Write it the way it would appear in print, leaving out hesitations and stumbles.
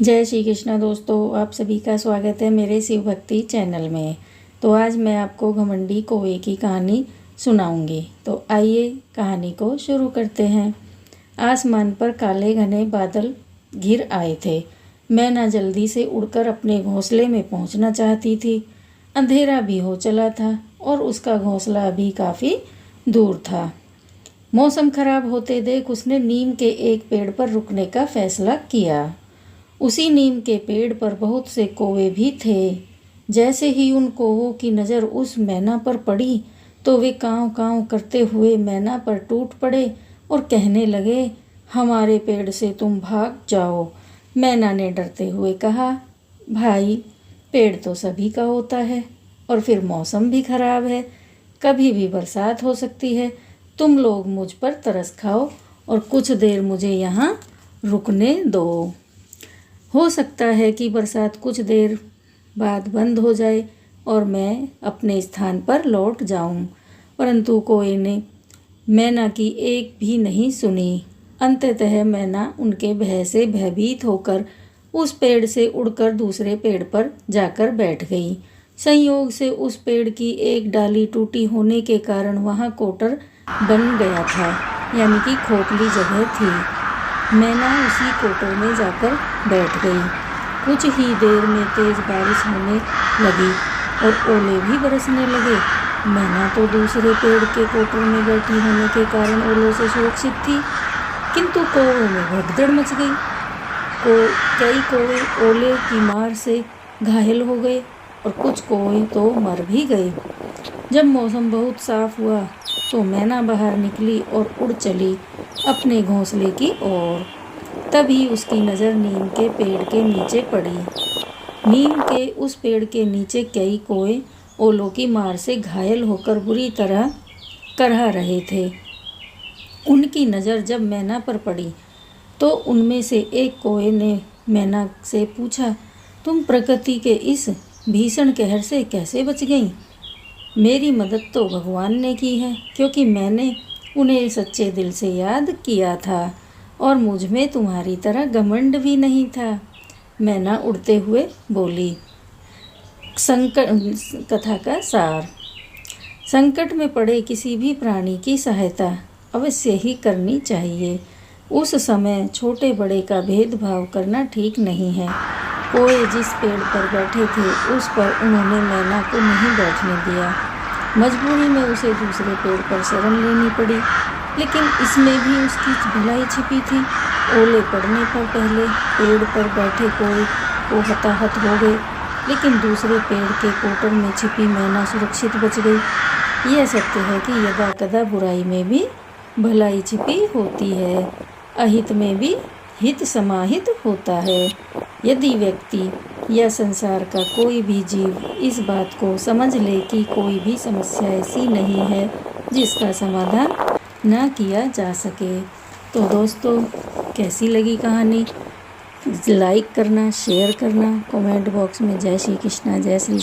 जय श्री कृष्णा दोस्तों, आप सभी का स्वागत है मेरे शिव भक्ति चैनल में। तो आज मैं आपको घमंडी कौवे की कहानी सुनाऊंगी। तो आइए कहानी को शुरू करते हैं। आसमान पर काले घने बादल घिर आए थे। मैना जल्दी से उड़कर अपने घोंसले में पहुंचना चाहती थी। अंधेरा भी हो चला था और उसका घोंसला अभी काफ़ी दूर था। मौसम खराब होते देख उसने नीम के एक पेड़ पर रुकने का फैसला किया। उसी नीम के पेड़ पर बहुत से कौवे भी थे। जैसे ही उन कौवों की नज़र उस मैना पर पड़ी तो वे काँव काँव करते हुए मैना पर टूट पड़े और कहने लगे, हमारे पेड़ से तुम भाग जाओ। मैना ने डरते हुए कहा, भाई, पेड़ तो सभी का होता है और फिर मौसम भी खराब है, कभी भी बरसात हो सकती है। तुम लोग मुझ पर तरस खाओ और कुछ देर मुझे यहाँ रुकने दो। हो सकता है कि बरसात कुछ देर बाद बंद हो जाए और मैं अपने स्थान पर लौट जाऊं। परंतु कौवे ने मैना की एक भी नहीं सुनी। अंततः मैना उनके भय से भयभीत होकर उस पेड़ से उड़कर दूसरे पेड़ पर जाकर बैठ गई। संयोग से उस पेड़ की एक डाली टूटी होने के कारण वहाँ कोटर बन गया था, यानी कि खोखली जगह थी। मैना उसी कोटर में जाकर बैठ गई। कुछ ही देर में तेज बारिश होने लगी और ओले भी बरसने लगे। मैना तो दूसरे पेड़ के कोटर में बैठी होने के कारण ओलों से सुरक्षित थी, किंतु कौवों में भगदड़ मच गई। कई कौवे ओले की मार से घायल हो गए और कुछ कौवे तो मर भी गए। जब मौसम बहुत साफ हुआ तो मैना बाहर निकली और उड़ चली अपने घोंसले की ओर। तभी उसकी नज़र नीम के पेड़ के नीचे पड़ी। नीम के उस पेड़ के नीचे कई कौवे ओलों की मार से घायल होकर बुरी तरह करहा रहे थे। उनकी नज़र जब मैना पर पड़ी तो उनमें से एक कौवे ने मैना से पूछा, तुम प्रकृति के इस भीषण कहर से कैसे बच गई? मेरी मदद तो भगवान ने की है, क्योंकि मैंने उन्हें सच्चे दिल से याद किया था और मुझ में तुम्हारी तरह घमंड भी नहीं था। मैना उड़ते हुए बोली। कथा का सार। संकट में पड़े किसी भी प्राणी की सहायता अवश्य ही करनी चाहिए। उस समय छोटे बड़े का भेदभाव करना ठीक नहीं है। कौवे जिस पेड़ पर बैठे थे उस पर उन्होंने मैना को नहीं बैठने दिया। मजबूरी में उसे दूसरे पेड़ पर शरण लेनी पड़ी, लेकिन इसमें भी उसकी भलाई छिपी थी। ओले पड़ने पर पहले पेड़ पर बैठे कौवे को हताहत हो गए, लेकिन दूसरे पेड़ के कोटर में छिपी मैना सुरक्षित बच गई। यह सत्य है कि यदा कदा बुराई में भी भलाई छिपी होती है, अहित में भी हित समाहित होता है। यदि व्यक्ति या संसार का कोई भी जीव इस बात को समझ ले कि कोई भी समस्या ऐसी नहीं है जिसका समाधान ना किया जा सके। तो दोस्तों, कैसी लगी कहानी? लाइक करना, शेयर करना, कमेंट बॉक्स में जय श्री कृष्णा, जय श्री